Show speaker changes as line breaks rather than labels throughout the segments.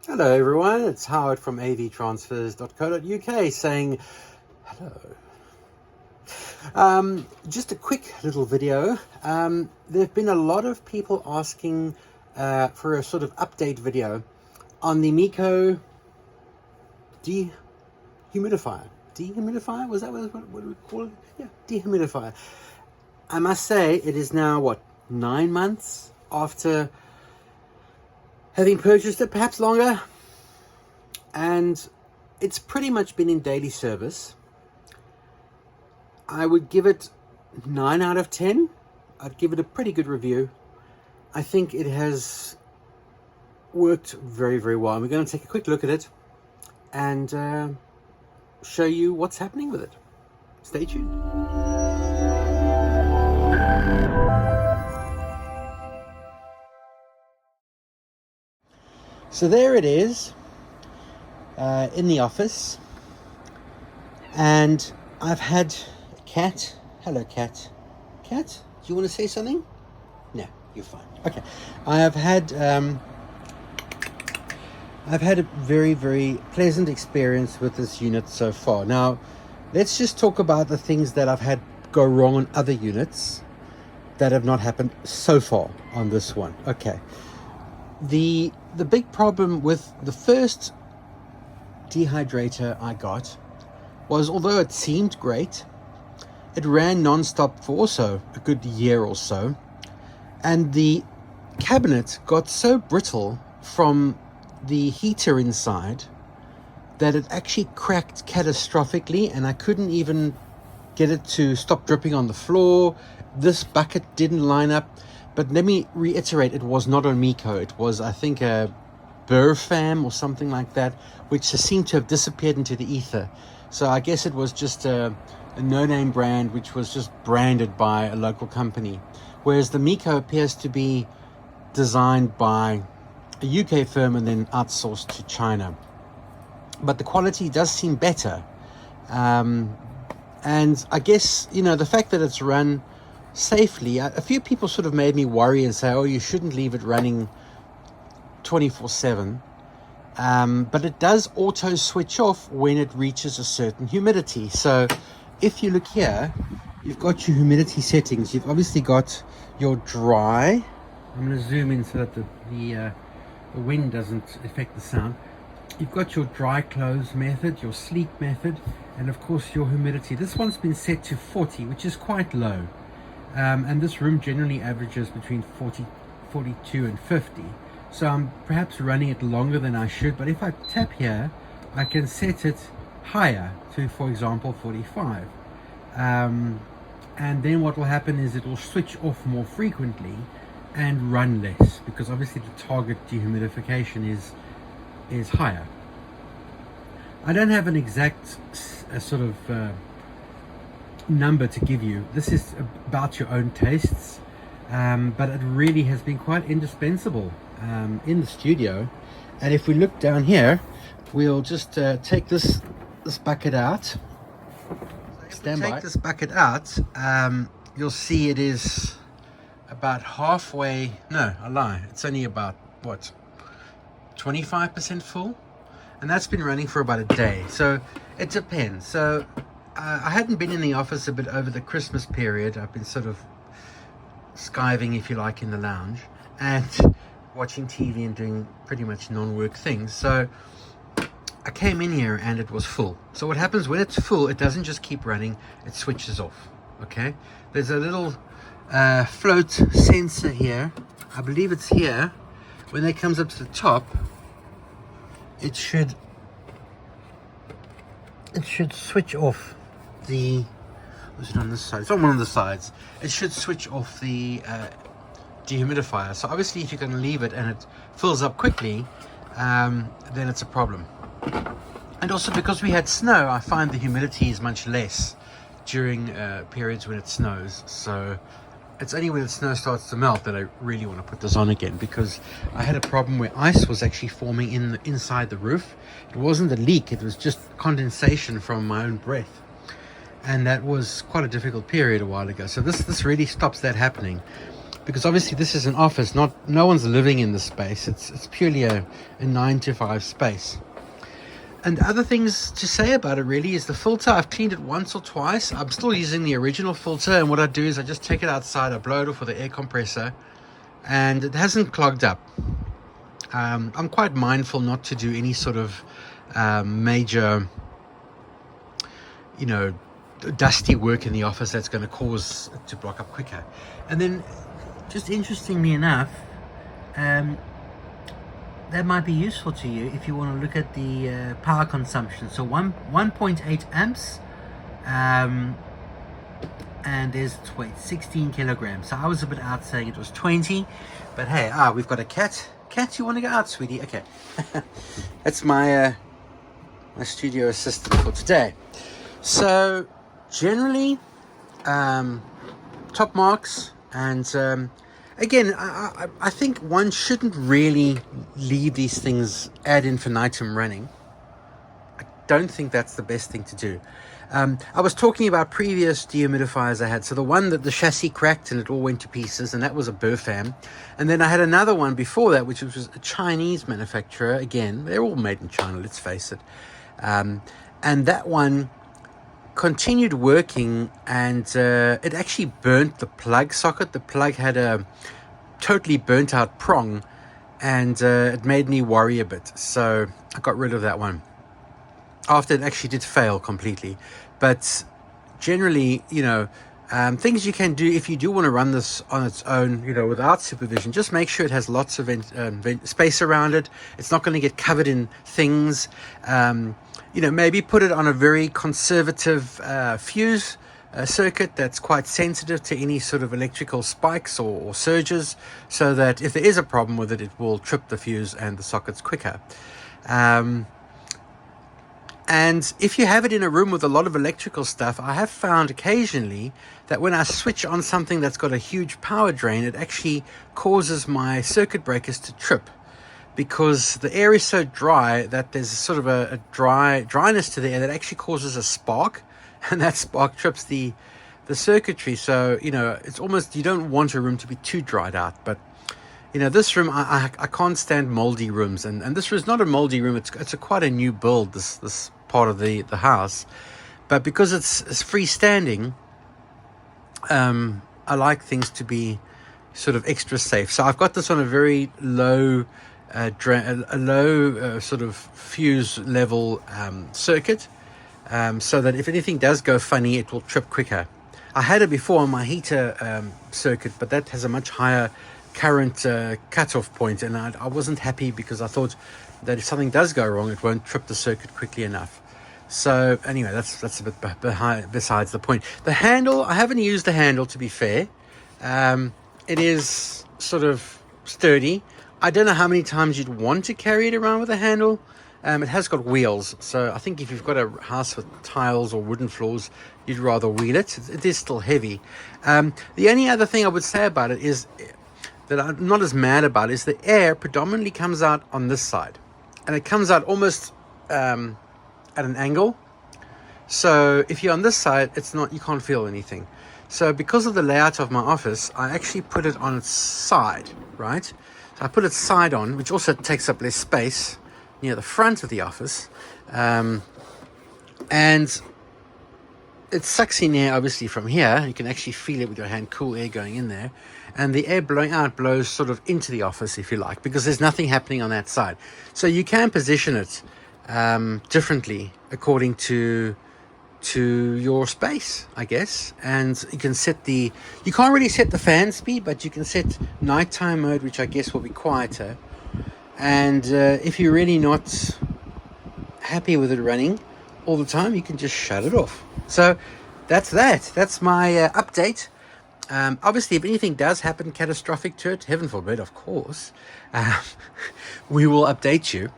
Hello everyone, it's Howard from avtransfersUK saying hello. Just a quick little video. There have been a lot of people asking for a sort of update video on the Meaco DeHumidifier. Dehumidifier? Was that what we call it? Yeah, dehumidifier. I must say it is now, 9 months after having purchased it, perhaps longer, and it's pretty much been in daily service. I would give it 9 out of 10. I'd give it a pretty good review. I think it has worked very, very well. We're going to take a quick look at it and show you what's happening with it. Stay tuned. So there it is in the office, and I've had a cat. Hello, cat. Cat, do you want to say something? No, you're fine. Okay, I've had a very, very pleasant experience with this unit so far. Now, let's just talk about the things that I've had go wrong on other units that have not happened so far on this one. Okay. The big problem with the first dehydrator I got was, although it seemed great, it ran non-stop for also a good year or so, and the cabinet got so brittle from the heater inside that it actually cracked catastrophically, and I couldn't even get it to stop dripping on the floor. This bucket didn't line up. But let me reiterate, it was not on Meaco. It was, I think, a Burfam or something like that, which seemed to have disappeared into the ether. So I guess it was just a no-name brand, which was just branded by a local company. Whereas the Meaco appears to be designed by a UK firm and then outsourced to China. But the quality does seem better. And I guess, the fact that it's run safely, a few people sort of made me worry and say, oh, you shouldn't leave it running 24/7, but it does auto switch off when it reaches a certain humidity. So if you look here, you've got your humidity settings. You've obviously got your dry. I'm going to zoom in so that the wind doesn't affect the sound. You've got your dry close method, your sleep method, and of course your humidity. This one's been set to 40, which is quite low. And this room generally averages between 40, 42 and 50. So I'm perhaps running it longer than I should, but if I tap here, I can set it higher to, for example, 45. And then what will happen is it will switch off more frequently and run less, because obviously the target dehumidification is higher. I don't have an exact sort of number to give you. This is about your own tastes, but it really has been quite indispensable in the studio. And if we look down here, we'll just take this bucket out. Stand by. Take this bucket out, you'll see it is about halfway. No, I lie, it's only about 25% full, and that's been running for about a day. So it depends. So I hadn't been in the office a bit over the Christmas period. I've been sort of skiving, if you like, in the lounge and watching TV and doing pretty much non-work things. So I came in here and it was full. So what happens when it's full, it doesn't just keep running, it switches off. Okay, there's a little float sensor here. I believe it's here. When it comes up to the top, it should switch off the, was it on this side? It's on one of the sides. It should switch off the dehumidifier. So obviously if you're going to leave it and it fills up quickly, then it's a problem. And also because we had snow, I find the humidity is much less during periods when it snows. So it's only when the snow starts to melt that I really want to put this on again, because I had a problem where ice was actually forming inside the roof. It wasn't a leak, it was just condensation from my own breath. And that was quite a difficult period a while ago. So this really stops that happening. because obviously this is an office, no one's living in the space. It's purely a 9 to 5 space. And other things to say about it really is the filter. I've cleaned it once or twice. I'm still using the original filter, and what I do is I just take it outside, I blow it off with the air compressor, and it hasn't clogged up. I'm quite mindful not to do any sort of major, dusty work in the office that's going to cause it to block up quicker. And then, just interestingly enough, that might be useful to you if you want to look at the power consumption. So 1.8 amps, and there's 16 kilograms. So I was a bit out saying it was 20, but hey, we've got a cat. Cat, you want to go out, sweetie? Okay. That's my my studio assistant for today. So generally, top marks. And again, I think one shouldn't really leave these things ad infinitum running. I don't think that's the best thing to do. I was talking about previous dehumidifiers I had. So the one that the chassis cracked and it all went to pieces, and that was a Burfam. And then I had another one before that, which was a Chinese manufacturer. Again, they're all made in China, let's face it. And that one continued working, and it actually burnt the plug socket. The plug had a totally burnt out prong, and it made me worry a bit. So I got rid of that one after it actually did fail completely. But generally, things you can do if you do want to run this on its own, without supervision, just make sure it has lots of space around it. It's not going to get covered in things. Maybe put it on a very conservative fuse circuit that's quite sensitive to any sort of electrical spikes or surges, so that if there is a problem with it, it will trip the fuse and the sockets quicker. And if you have it in a room with a lot of electrical stuff, I have found occasionally that when I switch on something that's got a huge power drain, it actually causes my circuit breakers to trip, because the air is so dry that there's sort of a dryness to the air that actually causes a spark, and that spark trips the circuitry. So, it's almost, you don't want a room to be too dried out. But this room, I can't stand moldy rooms, and this was not a moldy room. It's quite a new build, this part of the house, but because it's freestanding, I like things to be sort of extra safe. So I've got this on a very low sort of fuse level circuit, so that if anything does go funny, it will trip quicker. I had it before on my heater circuit, but that has a much higher current cutoff point, and I wasn't happy, because I thought that if something does go wrong, it won't trip the circuit quickly enough. So anyway, that's a bit besides the point. The handle, I haven't used the handle, to be fair. It is sort of sturdy. I don't know how many times you'd want to carry it around with a handle. It has got wheels, so I think if you've got a house with tiles or wooden floors, you'd rather wheel it. It is still heavy. The only other thing I would say about it is that I'm not as mad about is the air predominantly comes out on this side, and it comes out almost at an angle. So if you're on this side, you can't feel anything. So because of the layout of my office, I actually put it on its side, right? So I put it side on, which also takes up less space near the front of the office, and it sucks in air obviously from here. You can actually feel it with your hand, cool air going in there, and the air blowing out blows sort of into the office, if you like, because there's nothing happening on that side. So you can position it differently according to your space, I guess. And you can you can't really set the fan speed, but you can set nighttime mode, which I guess will be quieter. And if you're really not happy with it running all the time, you can just shut it off. So that's my update. Obviously, if anything does happen catastrophic to it, heaven forbid, of course, we will update you.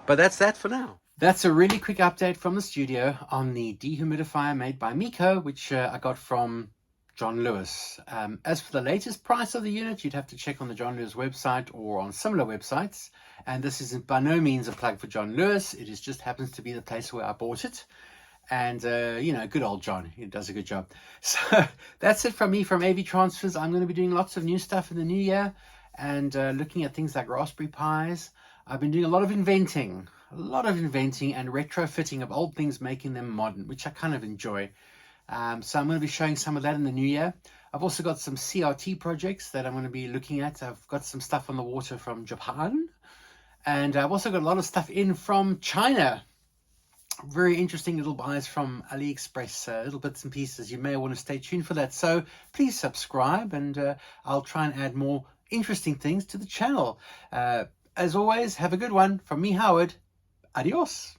But that's that for now. That's a really quick update from the studio on the dehumidifier made by Meaco, which I got from John Lewis. As for the latest price of the unit, you'd have to check on the John Lewis website or on similar websites. And this is by no means a plug for John Lewis. It just happens to be the place where I bought it. And, you know, good old John, he does a good job. So that's it from me from AV Transfers. I'm going to be doing lots of new stuff in the new year and looking at things like Raspberry Pis. I've been doing a lot of inventing and retrofitting of old things, making them modern, which I kind of enjoy. So I'm going to be showing some of that in the new year. I've also got some CRT projects that I'm going to be looking at. I've got some stuff on the water from Japan. And I've also got a lot of stuff in from China. Very interesting little buys from AliExpress, little bits and pieces. You may want to stay tuned for that. So please subscribe, and I'll try and add more interesting things to the channel. As always, have a good one. From me, Howard. Adios.